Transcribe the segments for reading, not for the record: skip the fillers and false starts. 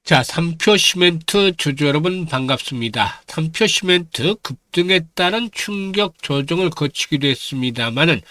자, 삼표 시멘트 주주 여러분 반갑습니다. 삼표 시멘트 급등에 따른 충격 조정을 거치기도 했습니다만은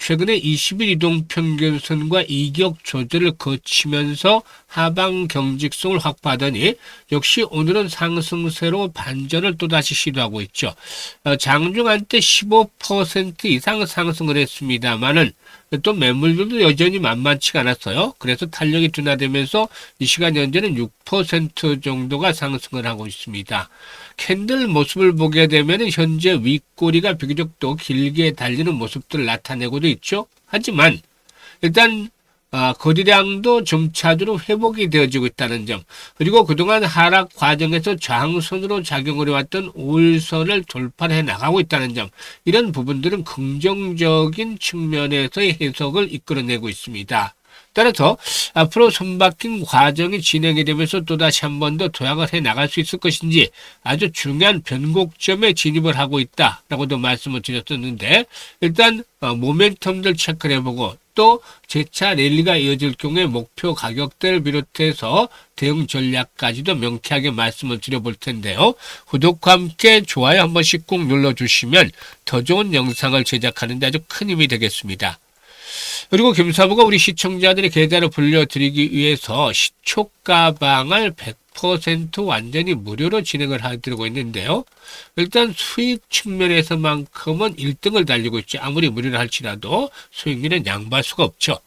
최근에 20일 이동평균선과 이격 조절을 거치면서 하방 경직성을 확보하더니 역시 오늘은 상승세로 반전을 또다시 시도하고 있죠. 장중 한때 15% 이상 상승을 했습니다만은 또 매물들도 여전히 만만치가 않았어요. 그래서 탄력이 둔화되면서 이 시간 현재는 6% 정도가 상승을 하고 있습니다. 캔들 모습을 보게 되면 현재 윗꼬리가 비교적 또 길게 달리는 모습들을 나타내고도 있죠. 하지만 일단 거래량도 점차적으로 회복이 되어지고 있다는 점, 그리고 그동안 하락 과정에서 저항선으로 작용을 해왔던 5일선을 돌파해 나가고 있다는 점, 이런 부분들은 긍정적인 측면에서의 해석을 이끌어내고 있습니다. 따라서 앞으로 손바뀐 과정이 진행이 되면서 또다시 한 번 더 도약을 해 나갈 수 있을 것인지 아주 중요한 변곡점에 진입을 하고 있다라고도 말씀을 드렸었는데, 일단 모멘텀들 체크를 해보고 또 재차 랠리가 이어질 경우에 목표 가격대를 비롯해서 대응 전략까지도 명쾌하게 말씀을 드려볼 텐데요. 구독과 함께 좋아요 한 번씩 꼭 눌러주시면 더 좋은 영상을 제작하는 데 아주 큰 힘이 되겠습니다. 그리고 김사부가 우리 시청자들의 계좌를 불려드리기 위해서 시초가방을 100% 완전히 무료로 진행을 해드리고 있는데요. 일단 수익 측면에서만큼은 1등을 달리고 있지, 아무리 무료로 할지라도 수익률은 양보할 수가 없죠.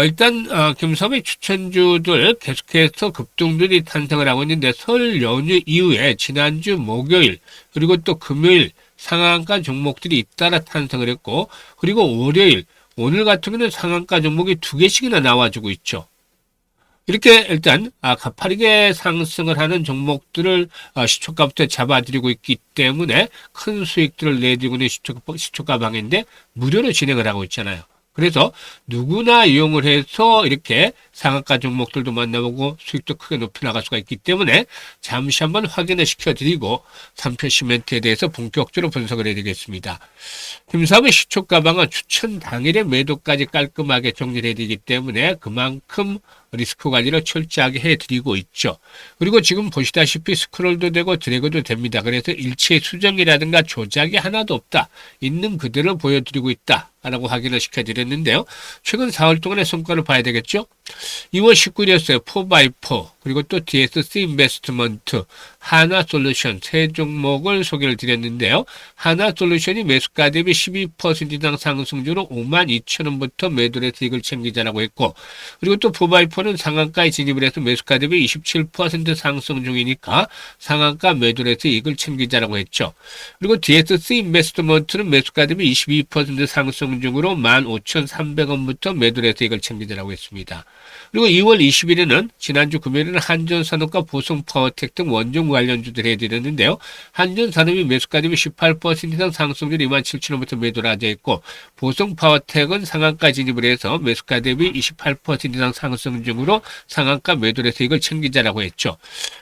일단 김사부의 추천주들 계속해서 급등들이 탄생을 하고 있는데, 설 연휴 이후에 지난주 목요일 그리고 또 금요일 상한가 종목들이 잇따라 탄생을 했고, 그리고 월요일 오늘 같은 경우는 상한가 종목이 2개씩이나 나와주고 있죠. 이렇게 일단 가파르게 상승을 하는 종목들을 시초가부터 잡아드리고 있기 때문에 큰 수익들을 내드리고 있는 시초가방인데 무료로 진행을 하고 있잖아요. 그래서 누구나 이용을 해서 이렇게 상한가 종목들도 만나보고 수익도 크게 높여 나갈 수가 있기 때문에 잠시 한번 확인을 시켜드리고 삼표 시멘트에 대해서 본격적으로 분석을 해드리겠습니다. 김사부의 시초가방은 추천 당일의 매도까지 깔끔하게 정리를 해드리기 때문에 그만큼 리스크 관리를 철저하게 해드리고 있죠. 그리고 지금 보시다시피 스크롤도 되고 드래그도 됩니다. 그래서 일체 수정이라든가 조작이 하나도 없다. 있는 그대로 보여드리고 있다 라고 확인을 시켜드렸는데요. 최근 4월 동안의 성과를 봐야 되겠죠. 2월 19일이었어요. 4x4 그리고 또 DSC 인베스트먼트, 하나솔루션 세 종목을 소개를 드렸는데요. 하나솔루션이 매수가 대비 12% 이상 상승주로 52,000원부터 매도를 해서 이걸 챙기자라고 했고, 그리고 또 4x4는 상한가에 진입을 해서 매수가 대비 27% 상승 중이니까 상한가 매도를 해서 이걸 챙기자라고 했죠. 그리고 DSC 인베스트먼트는 매수가 대비 22% 상승 중으로 15,300원부터 매도를 해서 이걸 챙기자라고 했습니다. 그리고 2월 20일에는 지난주 금요일에는 한전산업과 보성파워텍 등 원종 관련주들 해드렸는데요. 한전산업이 매수가 대비 18% 이상 상승률 27,000원부터 매도를 하자 했고, 보성파워텍은 상한가 진입을 해서 매수가 대비 28% 이상 상승 중으로 상한가 매도를 해서 이걸 챙기자라고 했죠.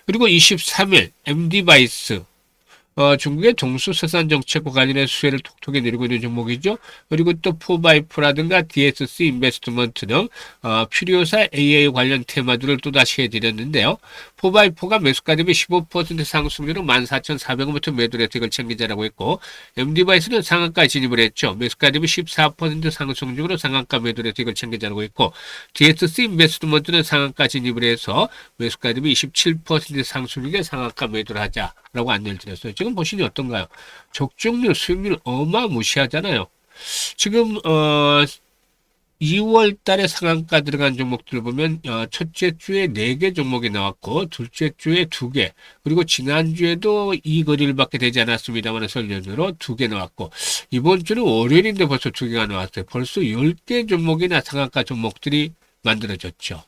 그리고 23일 MD바이스 중국의 동수서산 정책과 관련해 수혜를 톡톡히 내리고 있는 종목이죠. 그리고 또 4x4라든가 DSC 인베스트먼트 등 퓨리오사 AI 관련 테마들을 또다시 해드렸는데요. 4x4가 매수가 대비 15% 상승률로 14,400원부터 매도를 해서 이걸 챙기자라고 했고, MD바이스는 상한가에 진입을 했죠. 매수가 대비 14% 상승 중으로 상한가 매도를 해서 이걸 챙기자라고 했고, DSC 인베스트먼트는 상한가 진입을 해서 매수가 대비 27% 상승률에 상한가 매도를 하자라고 안내를 드렸어요. 지금 보시니 어떤가요? 적중률, 수익률 어마무시하잖아요. 지금 2월 달에 상한가 들어간 종목들을 보면 첫째 주에 4개 종목이 나왔고, 둘째 주에 2개, 그리고 지난주에도 이 거리를밖에 되지 않았습니다만 설 연휴로 2개 나왔고, 이번 주는 월요일인데 벌써 2개가 나왔어요. 벌써 10개 종목이나 상한가 종목들이 만들어졌죠.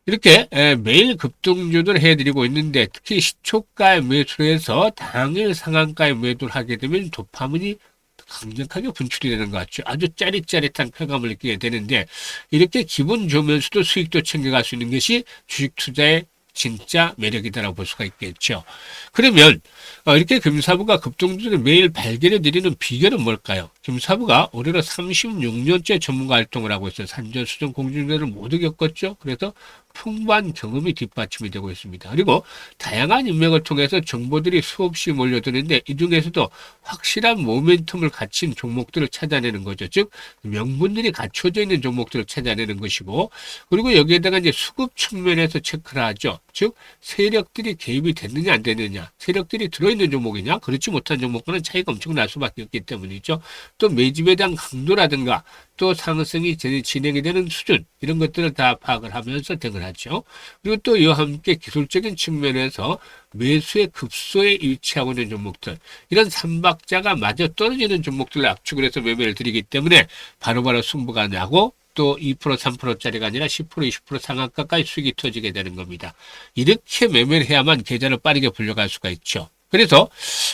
이렇게 매일 급등주들 해드리고 있는데, 특히 시초가에 매수를 해서 당일 상한가에 매도를 하게 되면 도파민이 강력하게 분출이 되는 것 같죠. 아주 짜릿짜릿한 쾌감을 느끼게 되는데, 이렇게 기분 좋으면서도 수익도 챙겨갈 수 있는 것이 주식 투자의 진짜 매력이다라고 볼 수가 있겠죠. 그러면 이렇게 금사부가 급등주를 매일 발견해 드리는 비결은 뭘까요? 금사부가 올해로 36년째 전문가 활동을 하고 있어요. 산전, 수전, 공중전을 모두 겪었죠. 그래서 풍부한 경험이 뒷받침이 되고 있습니다. 그리고 다양한 인맥을 통해서 정보들이 수없이 몰려드는데 이 중에서도 확실한 모멘텀을 갖춘 종목들을 찾아내는 거죠. 즉 명분들이 갖춰져 있는 종목들을 찾아내는 것이고, 그리고 여기에다가 이제 수급 측면에서 체크를 하죠. 즉 세력들이 개입이 됐느냐 안 됐느냐, 세력들이 들어있는 종목이냐 그렇지 못한 종목과는 차이가 엄청 날 수밖에 없기 때문이죠. 또 매집에 대한 강도라든가 또 상승이 진행이 되는 수준, 이런 것들을 다 파악을 하면서 등을 하죠. 그리고 또 이와 함께 기술적인 측면에서 매수의 급소에 위치하고 있는 종목들, 이런 삼박자가 마저 떨어지는 종목들을 압축을 해서 매매를 드리기 때문에 바로바로 승부가 나고, 또 2%, 3%짜리가 아니라 10%, 20% 상한가까지 수익이 터지게 되는 겁니다. 이렇게 매매를 해야만 계좌를 빠르게 불려갈 수가 있죠. 그래서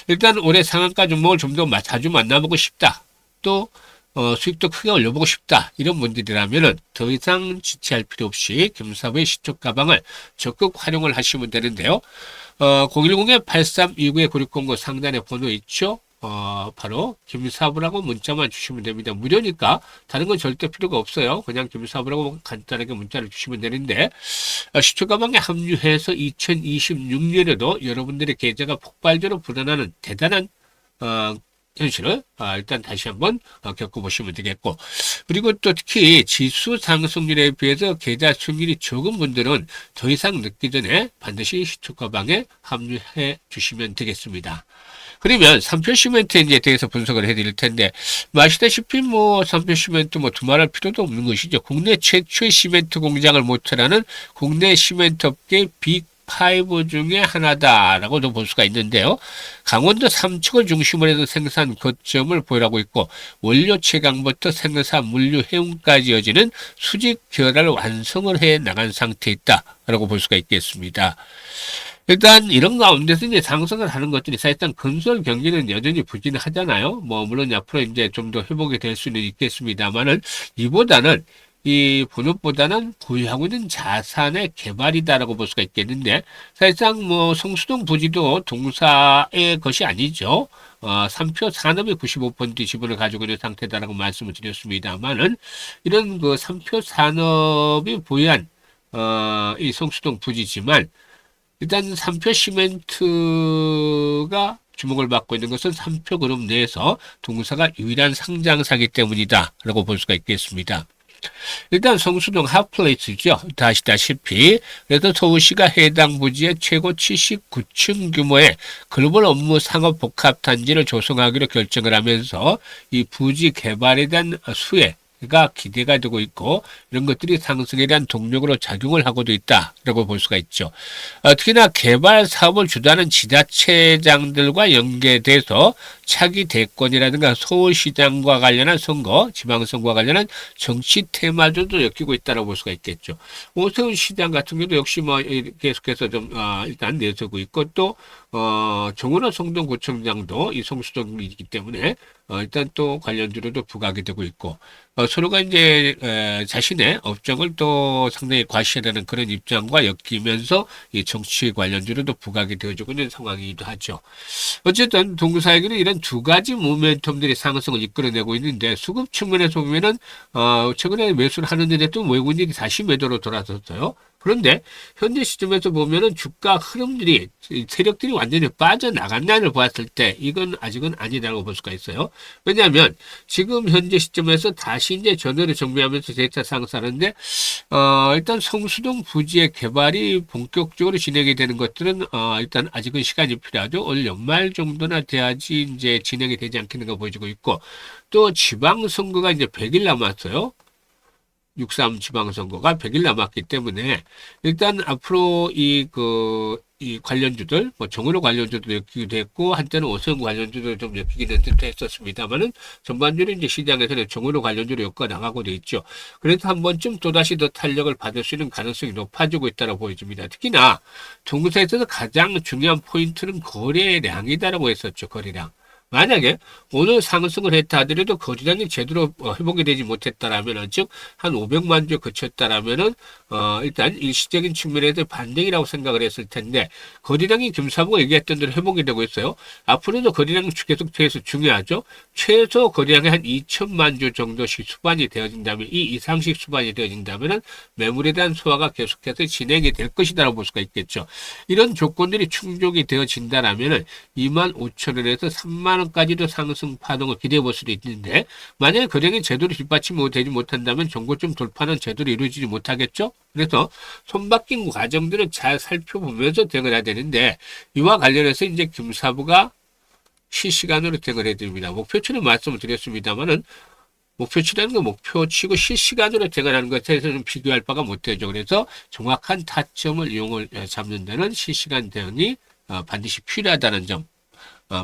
일단 올해 상한가 종목을 좀 더 자주 만나보고 싶다, 또 수익도 크게 올려보고 싶다, 이런 분들이라면은 더 이상 지체할 필요 없이 금사부의 시초 가방을 적극 활용을 하시면 되는데요. 010-8329-9609 상단에 번호 있죠. 바로 김사부라고 문자만 주시면 됩니다. 무료니까 다른 건 절대 필요가 없어요. 그냥 김사부라고 간단하게 문자를 주시면 되는데, 시초 가방에 합류해서 2026년에도 여러분들의 계좌가 폭발적으로 불어나는 대단한 현실을 일단 다시 한번 겪어보시면 되겠고, 그리고 또 특히 지수 상승률에 비해서 계좌 수익률이 적은 분들은 더 이상 늦기 전에 반드시 시초 가방에 합류해 주시면 되겠습니다. 그러면 삼표 시멘트에 대해서 분석을 해드릴 텐데, 아시다시피 삼표 시멘트 두말할 필요도 없는 것이죠. 국내 최초의 시멘트 공장을 모델하는 국내 시멘트 업계 빅5 중에 하나다라고도 볼 수가 있는데요. 강원도 삼척을 중심으로 해서 생산 거점을 보유하고 있고, 원료 채광부터 생산, 물류, 해운까지 이어지는 수직 결합을 완성을 해 나간 상태에 있다라고 볼 수가 있겠습니다. 일단 이런 가운데서 이제 상승을 하는 것들이 사실상 건설 경기는 여전히 부진하잖아요. 물론 앞으로 이제 좀 더 회복이 될 수는 있겠습니다만은, 이보다는 이 본업보다는 보유하고 있는 자산의 개발이다라고 볼 수가 있겠는데, 사실상 성수동 부지도 동사의 것이 아니죠. 삼표 산업이 95% 지분을 가지고 있는 상태다라고 말씀을 드렸습니다만은, 이런 그 삼표 산업이 보유한 이 성수동 부지지만, 일단 삼표 시멘트가 주목을 받고 있는 것은 삼표 그룹 내에서 동사가 유일한 상장사이기 때문이다 라고 볼 수가 있겠습니다. 일단 성수동 핫플레이스죠. 다 아시다시피 그래서 서울시가 해당 부지의 최고 79층 규모의 글로벌 업무 상업 복합 단지를 조성하기로 결정을 하면서 이 부지 개발에 대한 수혜가 기대가 되고 있고, 이런 것들이 상승에 대한 동력으로 작용을 하고도 있다라고 볼 수가 있죠. 특히나 개발 사업을 주도하는 지자체장들과 연계돼서 차기 대권이라든가 서울시장과 관련한 선거, 지방선거와 관련한 정치 테마들도 엮이고 있다고 볼 수가 있겠죠. 오세훈 시장 같은 경우도 역시 계속해서 좀 일단 내세우고 있고, 또 정은호 성동구청장도 이 성수동이기 때문에 일단 또 관련주로도 부각이 되고 있고, 서로가 이제 자신의 업종을 또 상당히 과시하는 그런 입장과 엮이면서 이 정치 관련주로도 부각이 되어지고 있는 상황이기도 하죠. 어쨌든 동사에게는 이런 두 가지 모멘텀들이 상승을 이끌어내고 있는데, 수급 측면에서 보면은 최근에 매수를 하는데 또 외국인들이 다시 매도로 돌아섰어요. 그런데 현재 시점에서 보면은 주가 흐름들이, 세력들이 완전히 빠져나간다를 보았을 때 이건 아직은 아니라고 볼 수가 있어요. 왜냐하면 지금 현재 시점에서 다시 이제 전열을 정비하면서 재차 상승하는데, 일단 성수동 부지의 개발이 본격적으로 진행이 되는 것들은 일단 아직은 시간이 필요하죠. 올 연말 정도나 돼야지 이제 진행이 되지 않겠는가 보여지고 있고, 또 지방선거가 이제 100일 남았어요. 6.3 지방선거가 100일 남았기 때문에 일단 앞으로 이 관련주들, 정은호 관련주도 엮이기도 했고, 한때는 오세훈 관련주도 좀 엮이기는 했었습니다만은, 전반적으로 이제 시장에서는 정은호 관련주로 엮어 나가고 돼 있죠. 그래서 한 번쯤 또다시 더 탄력을 받을 수 있는 가능성이 높아지고 있다고 보여집니다. 특히나 동사에서 가장 중요한 포인트는 거래량이다라고 했었죠. 거래량. 만약에 오늘 상승을 했다 하더라도 거래량이 제대로 회복이 되지 못했다라면은, 즉 한 500만 주에 그쳤다라면은 일단 일시적인 측면에서 반등이라고 생각을 했을 텐데, 거래량이 김사부가 얘기했던 대로 회복이 되고 있어요. 앞으로도 거래량이 계속해서 중요하죠. 최소 거래량이 한 2천만 주 정도씩 수반이 되어진다면, 이 이상씩 수반이 되어진다면은 매물에 대한 소화가 계속해서 진행이 될 것이다라고 볼 수가 있겠죠. 이런 조건들이 충족이 되어진다라면은 25,000원에서 3만원까지도 상승 파동을 기대해 볼 수도 있는데, 만약에 거래량이 제대로 뒷받침이 되지 못한다면 정고점 돌파는 제대로 이루어지지 못하겠죠. 그래서 손바뀐 과정들은 잘 살펴보면서 대응을 해야 되는데, 이와 관련해서 이제 김사부가 실시간으로 대응을 해드립니다. 목표치는 말씀을 드렸습니다만은, 목표치라는 건 목표치고 실시간으로 대응하는 것에 좀 비교할 바가 못 되죠. 그래서 정확한 타점을 이용을 잡는 데는 실시간 대응이 반드시 필요하다는 점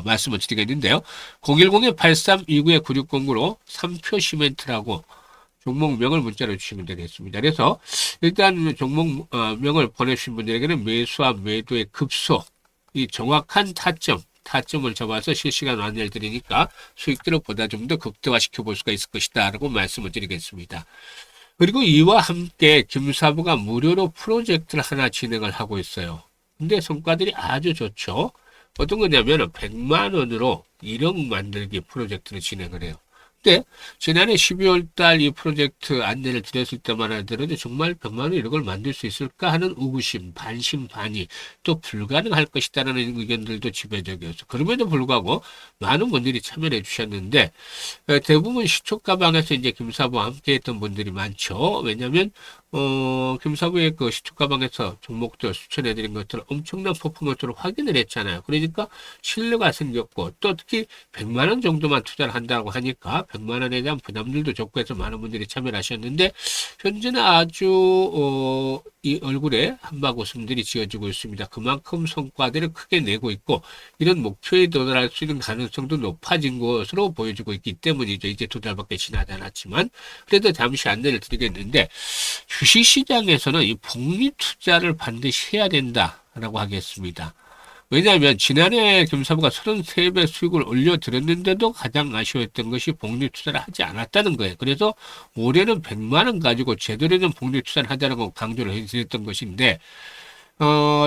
말씀을 드리겠는데요. 010-8329-9609로 3표 시멘트라고 종목명을 문자로 주시면 되겠습니다. 그래서 일단 종목명을 보내주신 분들에게는 매수와 매도의 급소, 이 정확한 타점을 잡아서 실시간 안내를 드리니까 수익들을 보다 좀 더 극대화시켜 볼 수가 있을 것이다 라고 말씀을 드리겠습니다. 그리고 이와 함께 김사부가 무료로 프로젝트를 하나 진행을 하고 있어요. 근데 성과들이 아주 좋죠. 어떤 거냐면 100만 원으로 1억 만들기 프로젝트를 진행을 해요. 근데 지난해 12월 달 이 프로젝트 안내를 드렸을 때만 하더라도 정말 100만 원 1억을 만들 수 있을까 하는 의구심, 반신반의, 또 불가능할 것이다라는 의견들도 지배적이었어요. 그럼에도 불구하고 많은 분들이 참여해 주셨는데, 대부분 시초가방에서 이제 김사부와 함께 했던 분들이 많죠. 왜냐하면 김사부의 그 시초가방에서 종목들 추천해드린 것들을 엄청난 퍼포먼스로 확인을 했잖아요. 그러니까 신뢰가 생겼고, 또 특히 100만 원 정도만 투자를 한다고 하니까 100만 원에 대한 부담들도 적고 해서 많은 분들이 참여를 하셨는데, 현재는 아주 이 얼굴에 한바구음들이 지어지고 있습니다. 그만큼 성과들을 크게 내고 있고, 이런 목표에 도달할 수 있는 가능성도 높아진 것으로 보여지고 있기 때문이죠. 이제 2달밖에 지나지 않았지만. 그래도 잠시 안내를 드리겠는데, 주식시장에서는 이 복리투자를 반드시 해야 된다라고 하겠습니다. 왜냐하면 지난해 김사부가 33배 수익을 올려드렸는데도 가장 아쉬웠던 것이 복리투자를 하지 않았다는 거예요. 그래서 올해는 100만 원 가지고 제대로 된 복리투자를 하자라고 강조를 해드렸던 것인데,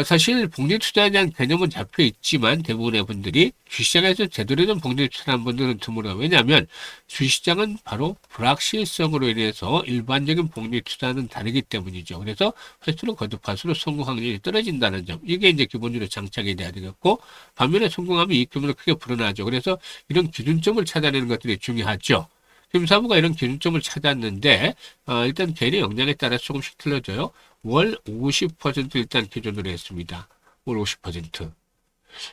사실 복리투자에 대한 개념은 잡혀 있지만 대부분의 분들이 주식시장에서 제대로 된 복리투자하는 분들은 드물어요. 왜냐하면 주식시장은 바로 불확실성으로 인해서 일반적인 복리투자는 다르기 때문이죠. 그래서 횟수로 거듭할수록 성공 확률이 떨어진다는 점, 이게 이제 기본적으로 장착이 돼야 되겠고, 반면에 성공하면 이익 규모는 크게 불어나죠. 그래서 이런 기준점을 찾아내는 것들이 중요하죠. 김사부가 이런 기준점을 찾았는데, 일단 개인의 역량에 따라서 조금씩 틀려져요. 월 50% 일단 기준으로 했습니다. 월 50%.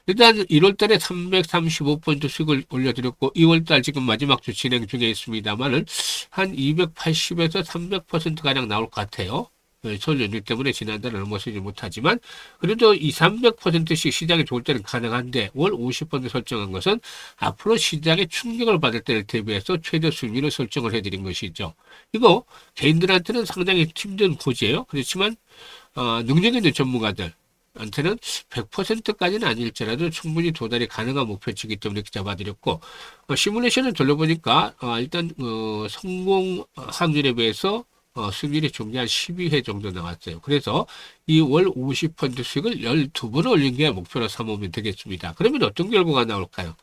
일단 1월 달에 335포인트 수익을 올려드렸고, 2월 달 지금 마지막 주 진행 중에 있습니다만은 한 280에서 300%가량 나올 것 같아요. 설 연휴 때문에 지난달에 넘어서지 못하지만, 그래도 300%씩 시장이 좋을 때는 가능한데, 월 50% 설정한 것은 앞으로 시장에 충격을 받을 때를 대비해서 최저 수익률을 설정을 해드린 것이죠. 이거 개인들한테는 상당히 힘든 고지예요. 그렇지만 능력 있는 전문가들 한테는 100%까지는 아닐지라도 충분히 도달이 가능한 목표치이기 때문에 이렇게 잡아드렸고, 시뮬레이션을 돌려보니까 일단 성공 확률에 비해서 수익률이 종료 한 12회 정도 나왔어요. 그래서 이 월 50% 수익을 12번 올린 게 목표로 삼으면 되겠습니다. 그러면 어떤 결과가 나올까요?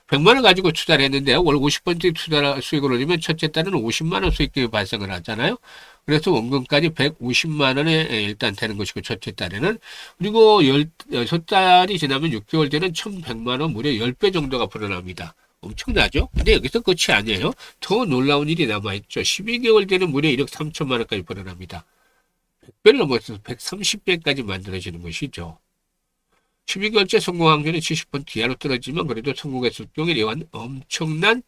100만 원 가지고 투자를 했는데 월 50% 투자 수익을 올리면 첫째 달은 50만 원 수익이 발생을 하잖아요. 그래서 원금까지 150만 원에 일단 되는 것이고, 첫째 달에는. 그리고 6달이 지나면 6개월 되는 1100만 원, 무려 10배 정도가 불어납니다. 엄청나죠? 근데 여기서 끝이 아니에요. 더 놀라운 일이 남아있죠. 12개월 되는 무려 1억 3천만 원까지 불어납니다. 100배를 넘어서 130배까지 만들어지는 것이죠. 12개월째 성공 확률은 70% 이하로 떨어지면 그래도 성공했을 경우에 이러한 엄청난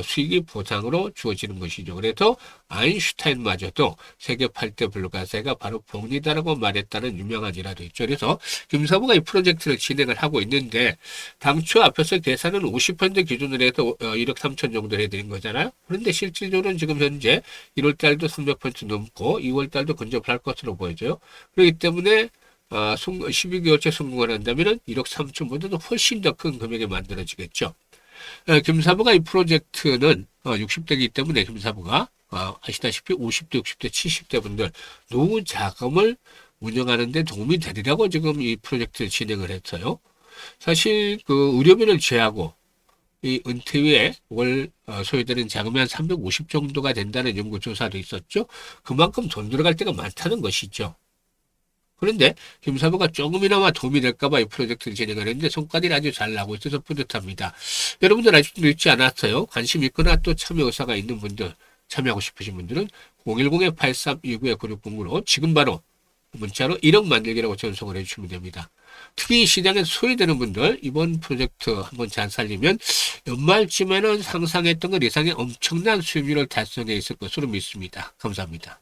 수익이 보상으로 주어지는 것이죠. 그래서 아인슈타인마저도 세계 8대 불가사의가 바로 복리다라고 말했다는 유명한 일화도 있죠. 그래서 김사부가 이 프로젝트를 진행을 하고 있는데, 당초 앞에서 계산은 50% 기준으로 해서 1억 3천 정도 해드린 거잖아요. 그런데 실질적으로는 지금 현재 1월 달도 300% 넘고 2월 달도 근접을 할 것으로 보여져요. 그렇기 때문에 12개월째 성공을 한다면 1억 3천보다도 훨씬 더 큰 금액이 만들어지겠죠. 김사부가 이 프로젝트는 60대이기 때문에 김사부가 아시다시피 50대, 60대, 70대 분들 노후 자금을 운영하는 데 도움이 되리라고 지금 이 프로젝트를 진행을 했어요. 사실 그 의료비를 제하고 이 은퇴 후에 월 소요되는 자금이 한 350 정도가 된다는 연구조사도 있었죠. 그만큼 돈 들어갈 때가 많다는 것이죠. 그런데 김사부가 조금이나마 도움이 될까봐 이 프로젝트를 진행을 했는데 성과들이 아주 잘 나고 있어서 뿌듯합니다. 여러분들 아직도 잊지 않았어요? 관심 있거나 또 참여 의사가 있는 분들, 참여하고 싶으신 분들은 010-8329-9609로 지금 바로 문자로 1억 만들기라고 전송을 해주시면 됩니다. 특히 시장에 소외되는 분들 이번 프로젝트 한번 잘 살리면 연말쯤에는 상상했던 것 이상의 엄청난 수익률을 달성해 있을 것으로 믿습니다. 감사합니다.